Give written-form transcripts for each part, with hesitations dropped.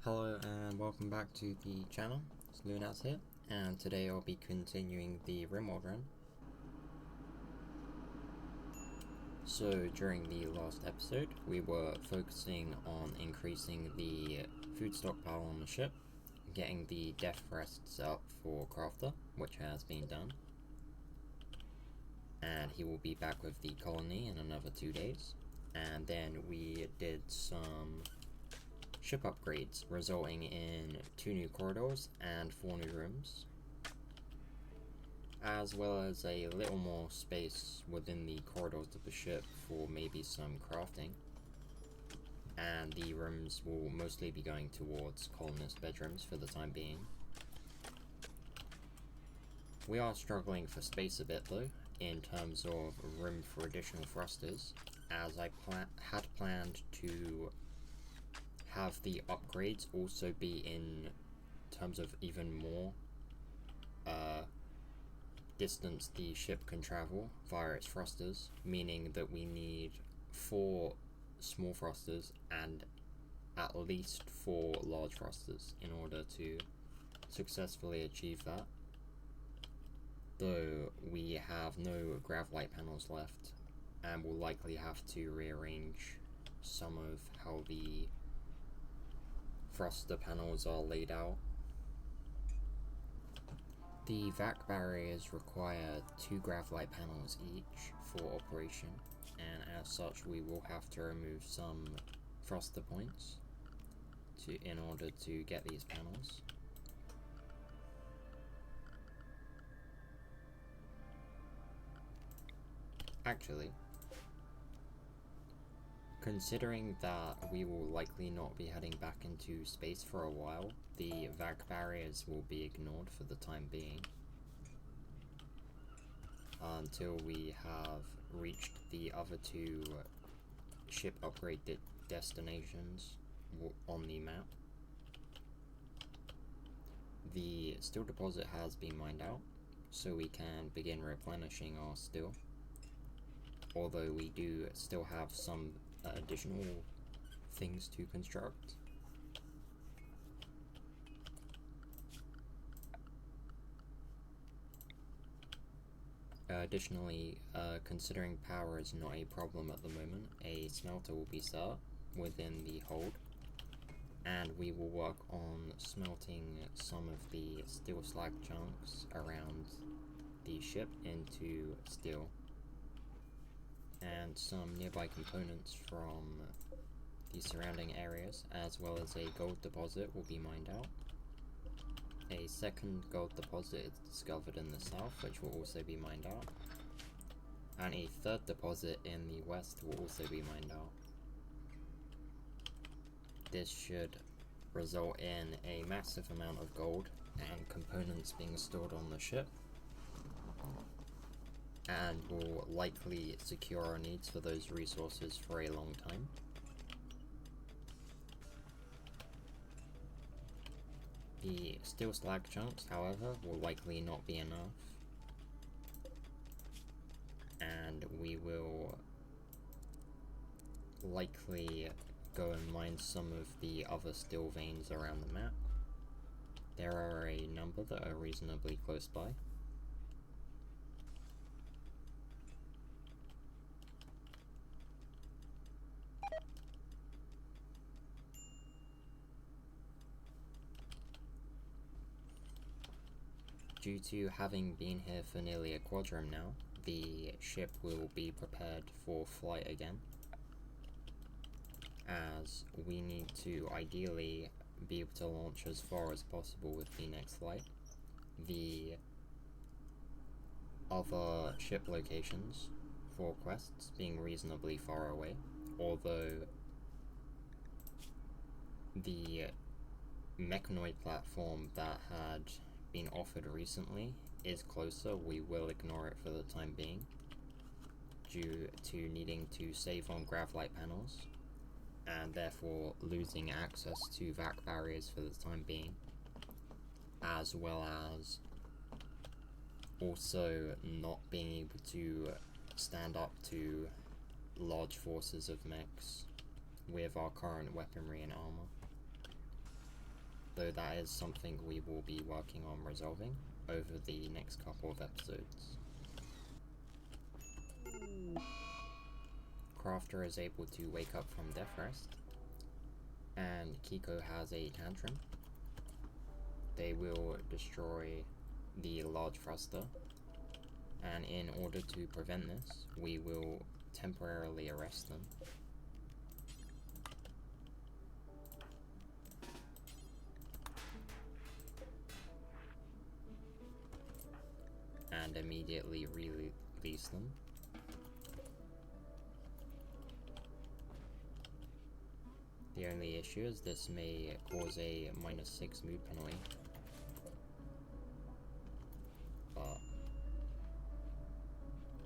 Hello and welcome back to the channel. It's Lunas here, and today I'll be continuing the Rimworld run. So during the last episode we were focusing on increasing the food stockpile on the ship, getting the death rests up for Crafter, which has been done, and he will be back with the colony in another 2 days. And then we did some ship upgrades, resulting in 2 new corridors and 4 new rooms, as well as a little more space within the corridors of the ship for maybe some crafting. And the rooms will mostly be going towards colonist bedrooms for the time being. We are struggling for space a bit though, in terms of room for additional thrusters, as I had planned to have the upgrades also be in terms of even more distance the ship can travel via its thrusters, meaning that we need 4 small thrusters and at least 4 large thrusters in order to successfully achieve that. Though we have no grav light panels left, and will likely have to rearrange some of how the thruster panels are laid out. The vac barriers require 2 grav light panels each for operation, and as such we will have to remove some thruster points in order to get these panels. Actually, considering that we will likely not be heading back into space for a while, the vac barriers will be ignored for the time being until we have reached the other 2 ship upgrade destinations on the map. The steel deposit has been mined out, so we can begin replenishing our steel, although we do still have some additional things to construct. Additionally, considering power is not a problem at the moment, a smelter will be set up within the hold, and we will work on smelting some of the steel slag chunks around the ship into steel, and some nearby components from the surrounding areas, as well as a gold deposit will be mined out. A second gold deposit is discovered in the south, which will also be mined out, and a third deposit in the west will also be mined out. This should result in a massive amount of gold and components being stored on the ship, and will likely secure our needs for those resources for a long time. The steel slag chunks, however, will likely not be enough, and we will likely go and mine some of the other steel veins around the map. There are a number that are reasonably close by. Due to having been here for nearly a quadrum now, the ship will be prepared for flight again, as we need to ideally be able to launch as far as possible with the next flight. The other ship locations for quests being reasonably far away, although the mechanoid platform that had been offered recently is closer. We will ignore it for the time being, due to needing to save on grav light panels, and therefore losing access to vac barriers for the time being, as well as also not being able to stand up to large forces of mechs with our current weaponry and armor. though that is something we will be working on resolving over the next couple of episodes. Crafter is able to wake up from death rest, and Kiko has a tantrum. They will destroy the large thruster, and in order to prevent this, we will temporarily arrest them. And immediately release them. The only issue is this may cause a -6 mood penalty, but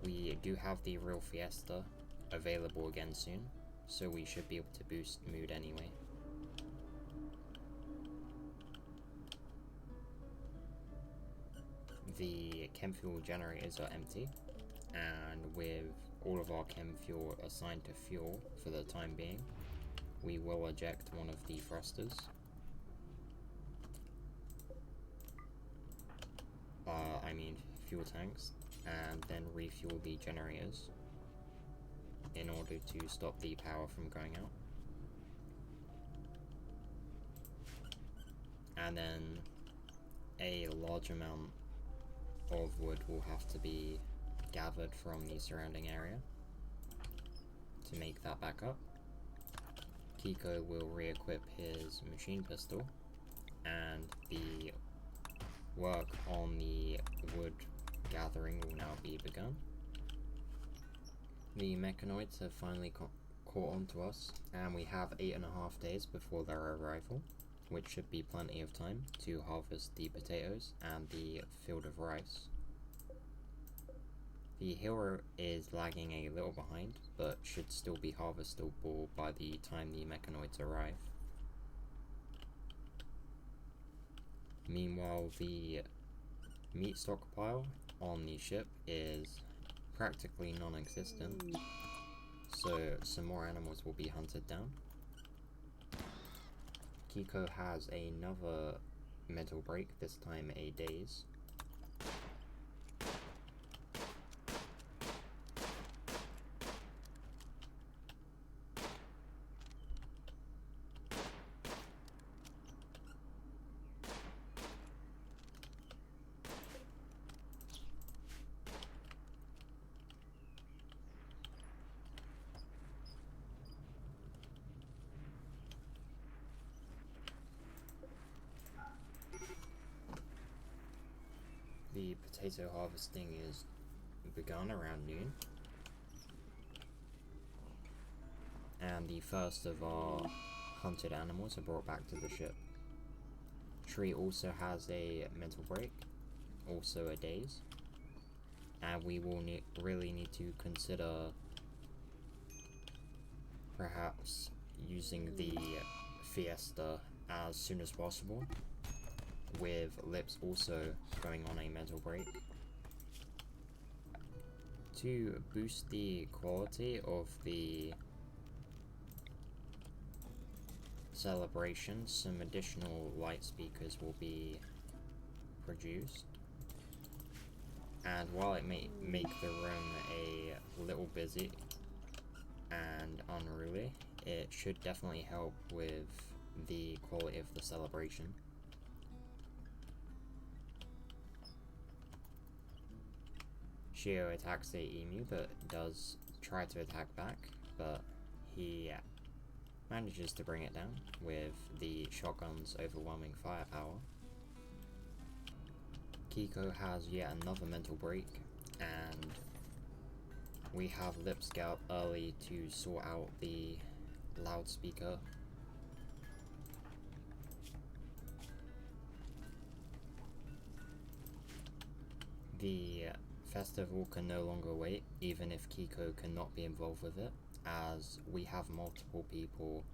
we do have the real Fiesta available again soon, so we should be able to boost mood anyway. The chem fuel generators are empty, and with all of our chem fuel assigned to fuel for the time being, we will eject one of the thrusters. Fuel tanks, and then refuel the generators in order to stop the power from going out. And then a large amount of wood will have to be gathered from the surrounding area to make that back up. Kiko will re-equip his machine pistol, and the work on the wood gathering will now be begun. The mechanoids have finally caught on to us, and we have 8.5 days before their arrival, which should be plenty of time to harvest the potatoes and the field of rice. The hero is lagging a little behind, but should still be harvestable by the time the mechanoids arrive. Meanwhile, the meat stockpile on the ship is practically non-existent, so some more animals will be hunted down. Kiko has another mental break, this time a daze. The potato harvesting is begun around noon, and the first of our hunted animals are brought back to the ship. Tree also has a mental break, also a daze, and we will really need to consider perhaps using the Fiesta as soon as possible, with Lips also going on a mental break. To boost the quality of the celebration, some additional light speakers will be produced, and while it may make the room a little busy and unruly, it should definitely help with the quality of the celebration. Shio attacks a emu that does try to attack back, but he manages to bring it down with the shotgun's overwhelming firepower. Kiko has yet another mental break, and we have Lips get up early to sort out the loudspeaker. The festival can no longer wait, even if Kiko cannot be involved with it, as we have multiple people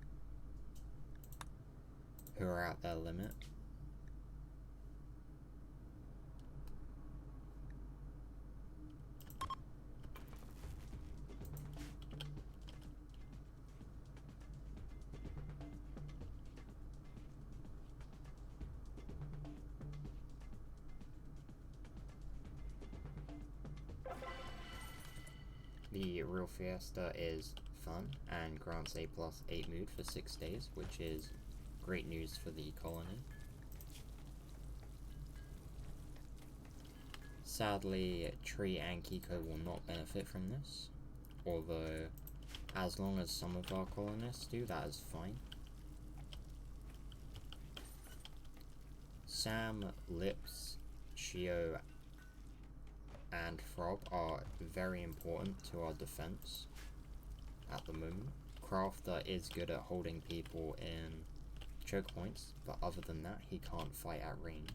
who are at their limit. The Real Fiesta is fun and grants a +8 mood for 6 days, which is great news for the colony. Sadly, Tree and Kiko will not benefit from this, although as long as some of our colonists do, that is fine. Sam, Lips, Shio, and Frob are very important to our defense at the moment. Crafter is good at holding people in choke points, but other than that, he can't fight at range.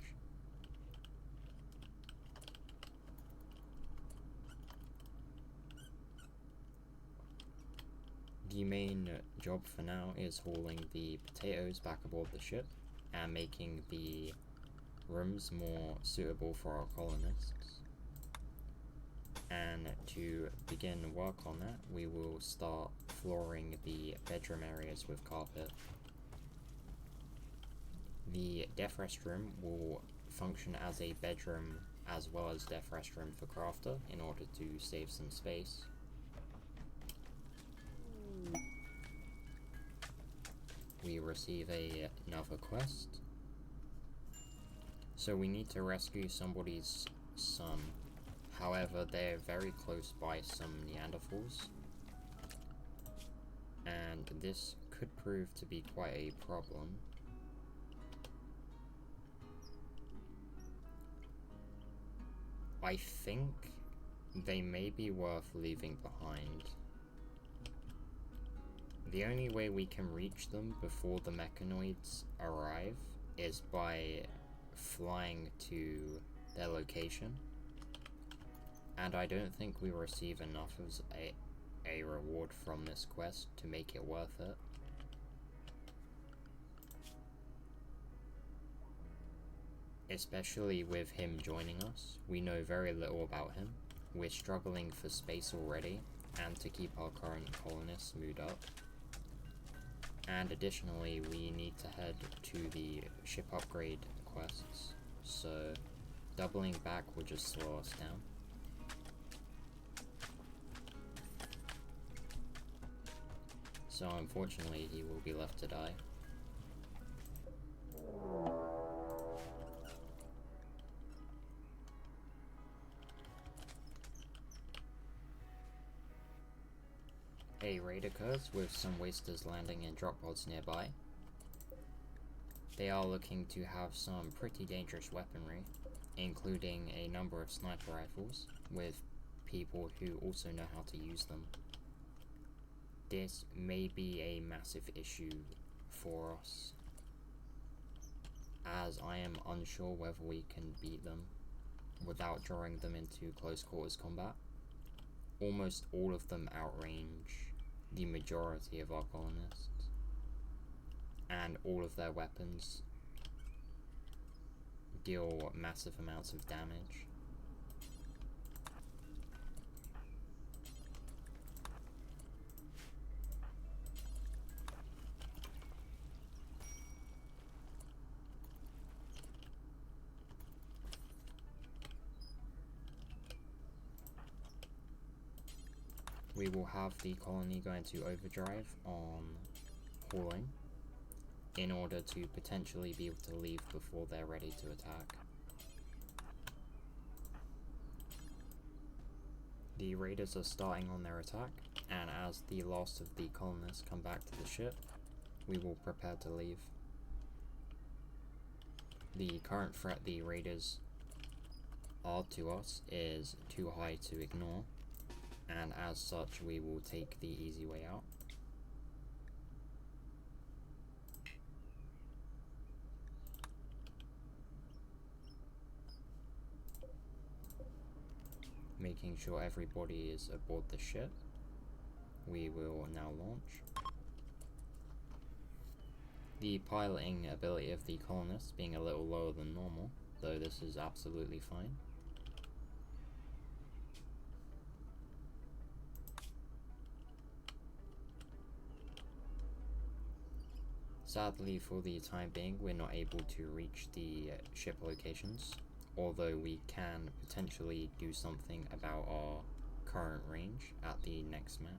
The main job for now is hauling the potatoes back aboard the ship and making the rooms more suitable for our colonists. And to begin work on that, we will start flooring the bedroom areas with carpet. The death rest room will function as a bedroom as well as death rest room for Crafter in order to save some space. We receive another quest. So we need to rescue somebody's son. However, they're very close by some Neanderthals, and this could prove to be quite a problem. I think they may be worth leaving behind. The only way we can reach them before the mechanoids arrive is by flying to their location. And I don't think we receive enough as a reward from this quest to make it worth it. Especially with him joining us, we know very little about him. We're struggling for space already, and to keep our current colonists mood up. And additionally, we need to head to the ship upgrade quests, so doubling back would just slow us down. So unfortunately, he will be left to die. A raid occurs with some wasters landing in drop pods nearby. They are looking to have some pretty dangerous weaponry, including a number of sniper rifles, with people who also know how to use them. This may be a massive issue for us, as I am unsure whether we can beat them without drawing them into close quarters combat. Almost all of them outrange the majority of our colonists, and all of their weapons deal massive amounts of damage. We will have the colony go into overdrive on hauling in order to potentially be able to leave before they're ready to attack. The raiders are starting on their attack, and as the last of the colonists come back to the ship, we will prepare to leave. The current threat the raiders are to us is too high to ignore, and as such we will take the easy way out. Making sure everybody is aboard the ship, we will now launch. The piloting ability of the colonists being a little lower than normal, though this is absolutely fine. Sadly, for the time being, we're not able to reach the ship locations, although we can potentially do something about our current range at the next map.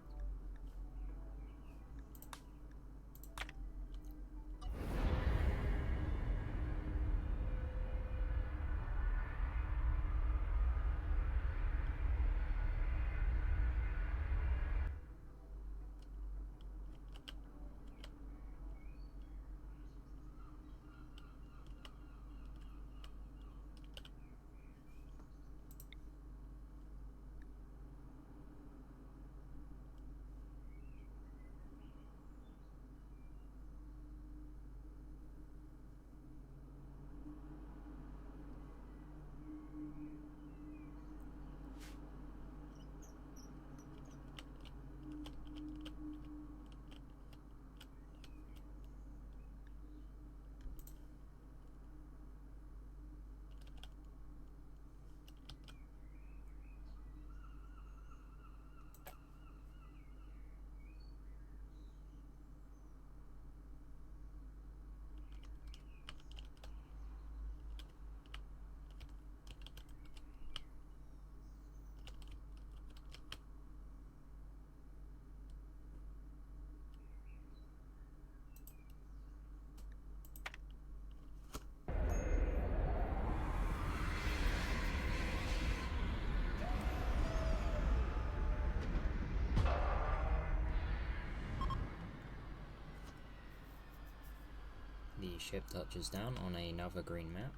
The ship touches down on another green map,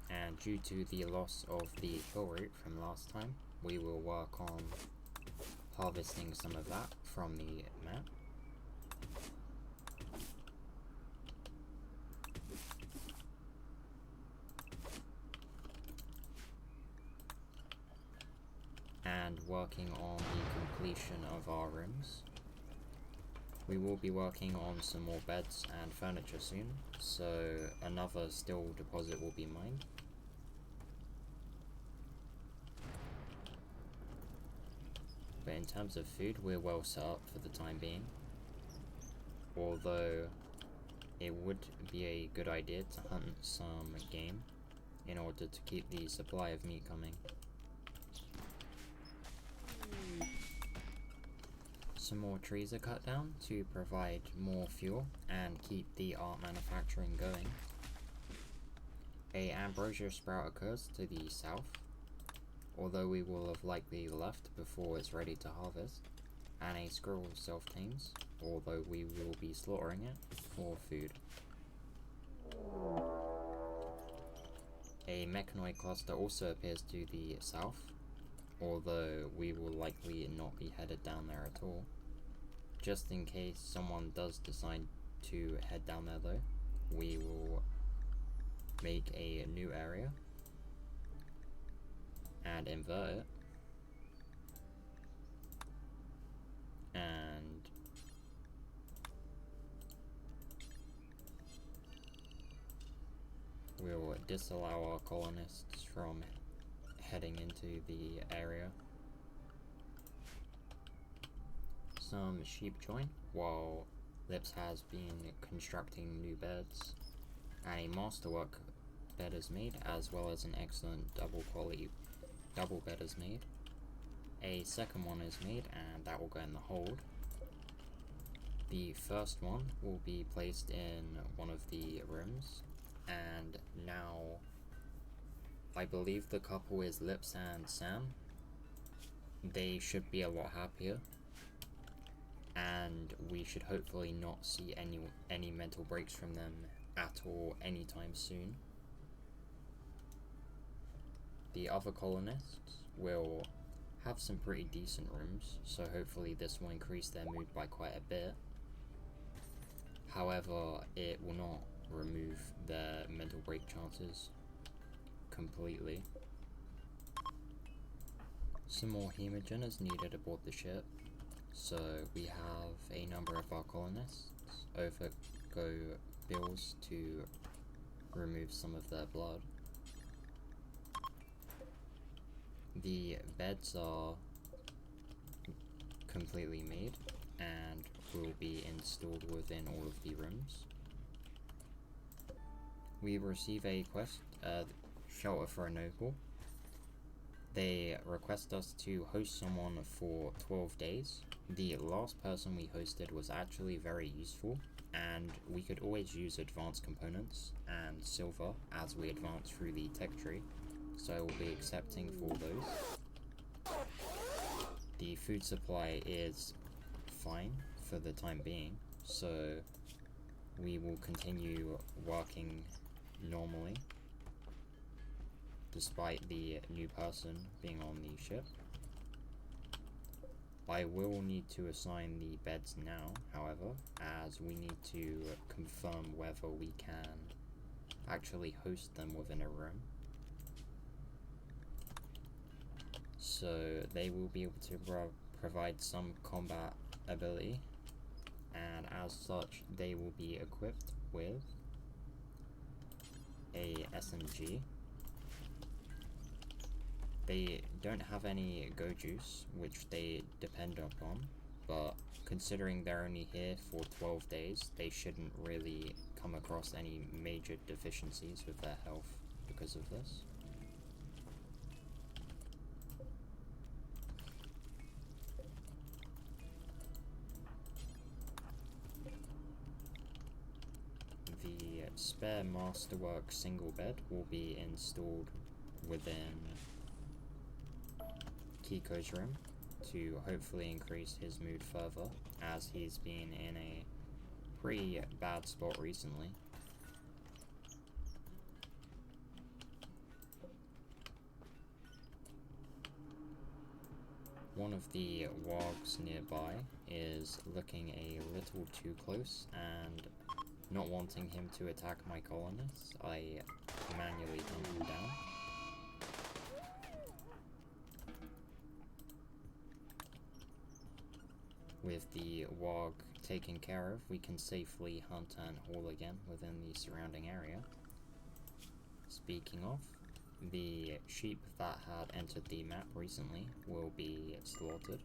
and due to the loss of the kill route from last time, we will work on harvesting some of that from the map. And working on the completion of our rooms. We will be working on some more beds and furniture soon, so another steel deposit will be mined. But in terms of food, we're well set up for the time being. Although it would be a good idea to hunt some game in order to keep the supply of meat coming. Some more trees are cut down to provide more fuel and keep the art manufacturing going. A ambrosia sprout occurs to the south, although we will have likely left before it's ready to harvest, and a squirrel self-tames, although we will be slaughtering it for food. A mechanoid cluster also appears to the south, although we will likely not be headed down there at all. Just in case someone does decide to head down there though, we will make a new area and invert it, and we'll disallow our colonists from heading into the area. Some sheep join while Lips has been constructing new beds, and a masterwork bed is made, as well as an excellent double quality double bed is made. A second one is made, and that will go in the hold. The first one will be placed in one of the rooms, and now I believe the couple is Lips and Sam. They should be a lot happier, and we should hopefully not see any mental breaks from them at all anytime soon. The other colonists will have some pretty decent rooms, so hopefully this will increase their mood by quite a bit. However, it will not remove their mental break chances completely. Some more hemogen is needed aboard the ship, so we have a number of our colonists overgo bills to remove some of their blood. The beds are completely made and will be installed within all of the rooms. We receive a quest, shelter for a noble. They request us to host someone for 12 days. The last person we hosted was actually very useful, and we could always use advanced components and silver as we advance through the tech tree, so I will be accepting for those. The food supply is fine for the time being, so we will continue working normally despite the new person being on the ship. I will need to assign the beds now, however, as we need to confirm whether we can actually host them within a room. So they will be able to provide some combat ability, and as such they will be equipped with a SMG. They don't have any go juice, which they depend upon, but considering they're only here for 12 days, they shouldn't really come across any major deficiencies with their health because of this. The spare Masterwork single bed will be installed within Kiko's room to hopefully increase his mood further, as he's been in a pretty bad spot recently. One of the wargs nearby is looking a little too close, and not wanting him to attack my colonists, I manually hunt him down. With the warg taken care of, we can safely hunt and haul again within the surrounding area. Speaking of, the sheep that had entered the map recently will be slaughtered.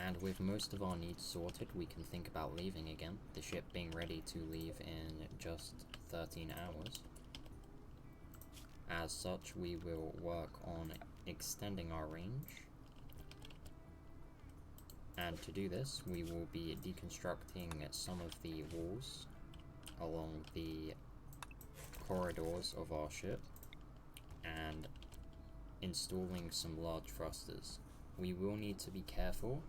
And with most of our needs sorted, we can think about leaving again, the ship being ready to leave in just 13 hours. As such, we will work on extending our range. And to do this, we will be deconstructing some of the walls along the corridors of our ship and installing some large thrusters. We will need to be careful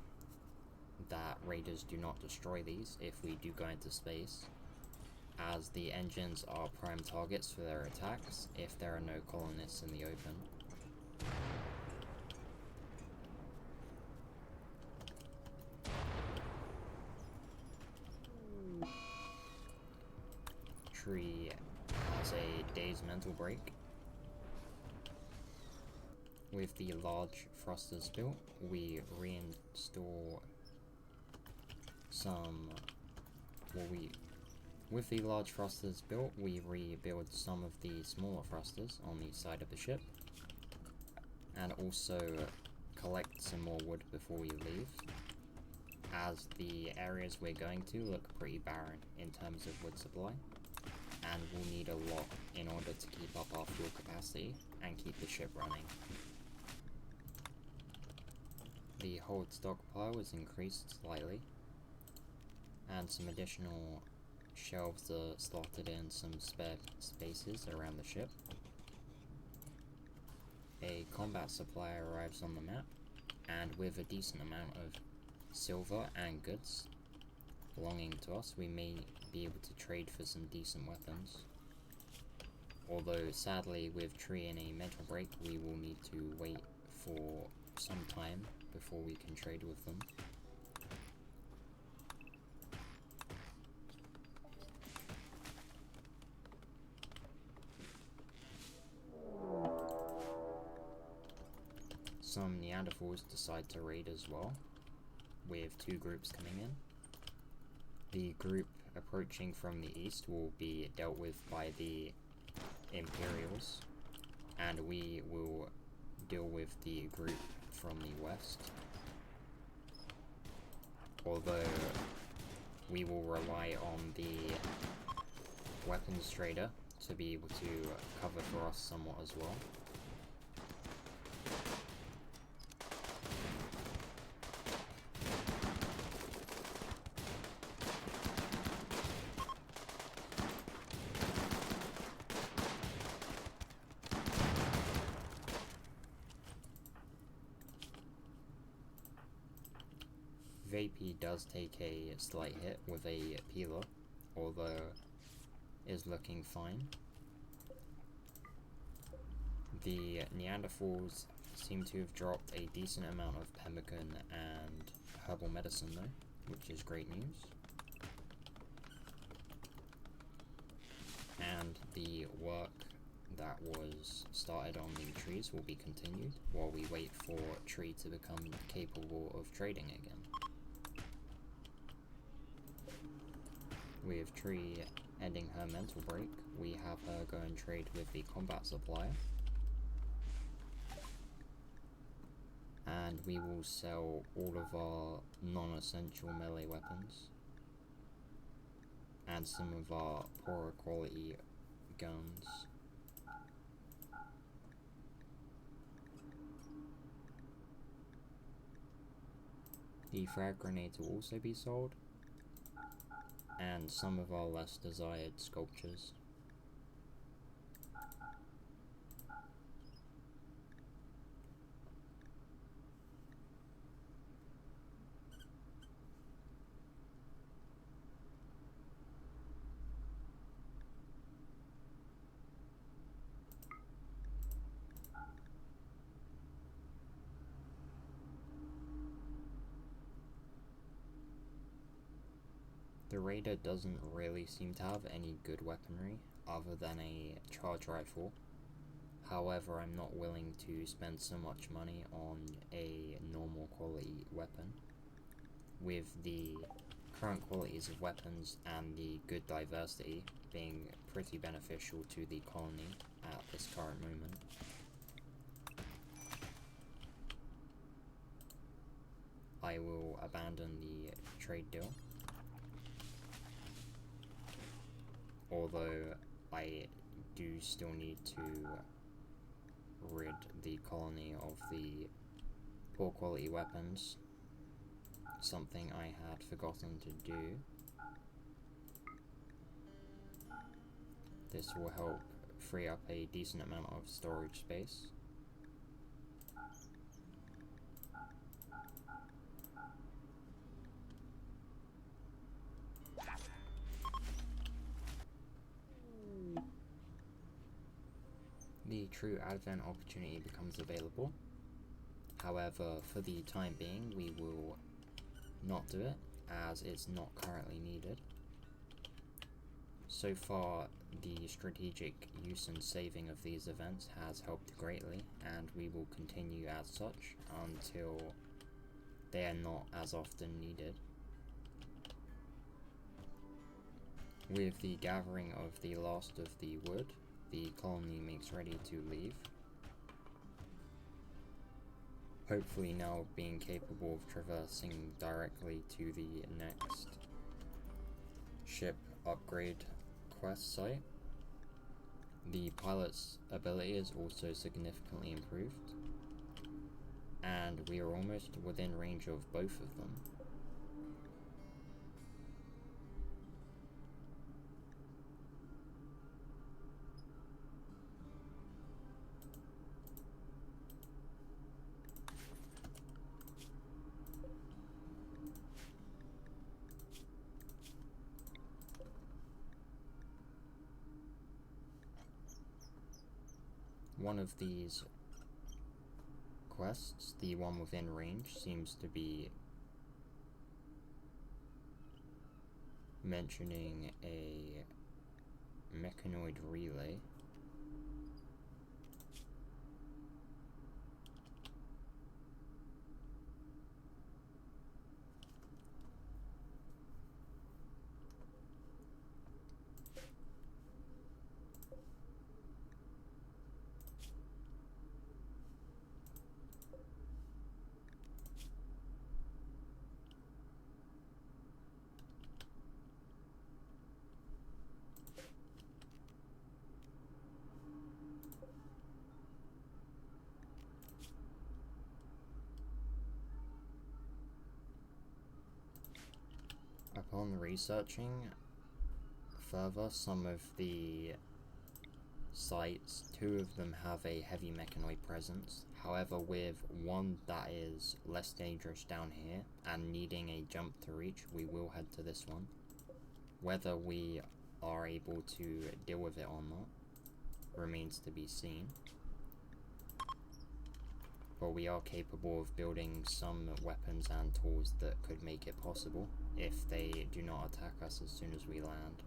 that raiders do not destroy these if we do go into space, as the engines are prime targets for their attacks if there are no colonists in the open. Tree has a day's mental break. With the large thrusters built, we reinstall with the large thrusters built, we rebuild some of the smaller thrusters on the side of the ship, and also collect some more wood before we leave, as the areas we're going to look pretty barren in terms of wood supply, and we'll need a lot in order to keep up our fuel capacity and keep the ship running. The hold stockpile is increased slightly, and some additional shelves are slotted in some spare spaces around the ship. A combat supply arrives on the map, and with a decent amount of silver and goods belonging to us, we may be able to trade for some decent weapons. Although sadly, with Tree in a mental break, we will need to wait for some time before we can trade with them. Some Neanderthals decide to raid as well, with two groups coming in. The group approaching from the east will be dealt with by the Imperials, and we will deal with the group from the west. Although we will rely on the weapons trader to be able to cover for us somewhat as well. Vapey does take a slight hit with a peeler, although is looking fine. The Neanderthals seem to have dropped a decent amount of pemmican and herbal medicine though, which is great news. And the work that was started on the trees will be continued while we wait for Tree to become capable of trading again. With Tree ending her mental break, we have her go and trade with the combat supplier. And we will sell all of our non-essential melee weapons and some of our poorer quality guns. The frag grenades will also be sold, and some of our less desired sculptures. The Raider doesn't really seem to have any good weaponry other than a charge rifle. However, I'm not willing to spend so much money on a normal quality weapon. With the current qualities of weapons and the good diversity being pretty beneficial to the colony at this current moment. I will abandon the trade deal. Although I do still need to rid the colony of the poor quality weapons, something I had forgotten to do. This will help free up a decent amount of storage space. The true advent opportunity becomes available. However, for the time being, we will not do it, as it's not currently needed. So far, the strategic use and saving of these events has helped greatly, and we will continue as such until they are not as often needed. With the gathering of the last of the wood, the colony makes ready to leave. Hopefully now being capable of traversing directly to the next ship upgrade quest site. The pilot's ability is also significantly improved, and we are almost within range of both of them. One of these quests, the one within range, seems to be mentioning a mechanoid relay. upon researching further some of the sites, 2 of them have a heavy mechanoid presence. However, with one that is less dangerous down here and needing a jump to reach, we will head to this one. Whether we are able to deal with it or not remains to be seen. But we are capable of building some weapons and tools that could make it possible if they do not attack us as soon as we land.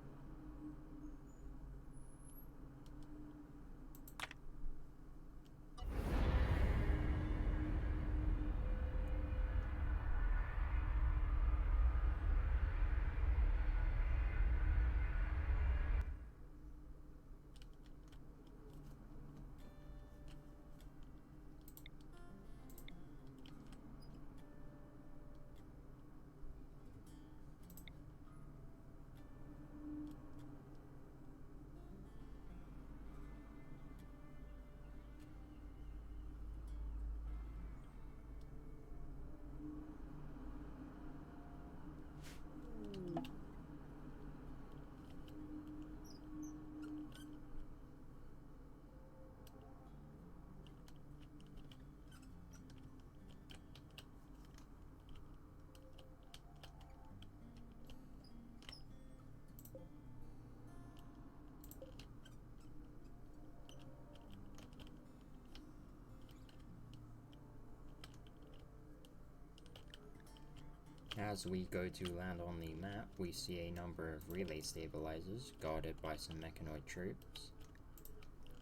As we go to land on the map, we see a number of relay stabilizers guarded by some mechanoid troops.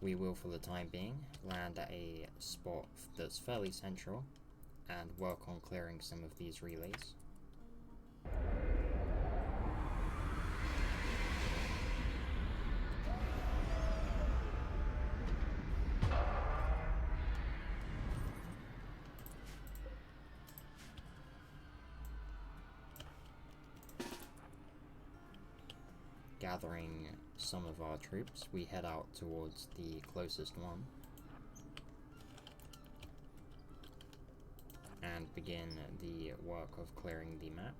We will, for the time being, land at a spot that's fairly central and work on clearing some of these relays. Gathering some of our troops, we head out towards the closest one and begin the work of clearing the map.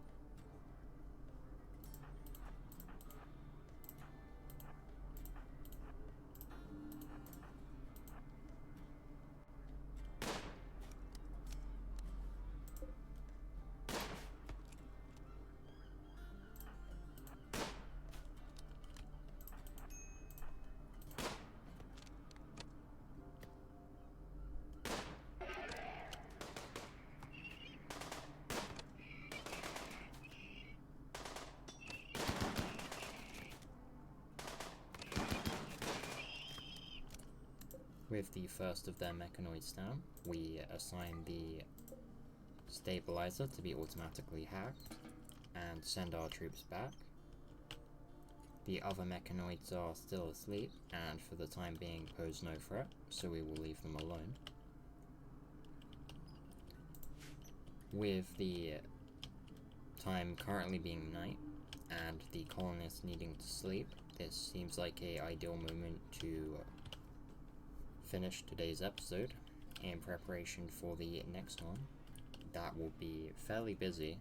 With the first of their mechanoids down, we assign the stabilizer to be automatically hacked and send our troops back. The other mechanoids are still asleep and for the time being pose no threat, so we will leave them alone. With the time currently being night and the colonists needing to sleep, this seems like an ideal moment to finish today's episode in preparation for the next one. That will be fairly busy,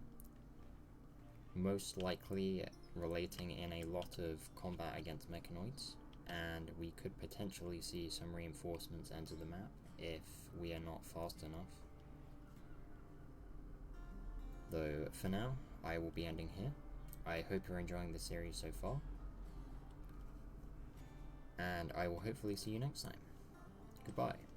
most likely relating in a lot of combat against mechanoids, and we could potentially see some reinforcements enter the map if we are not fast enough. Though for now, I will be ending here. I hope you're enjoying the series so far, and I will hopefully see you next time. Goodbye.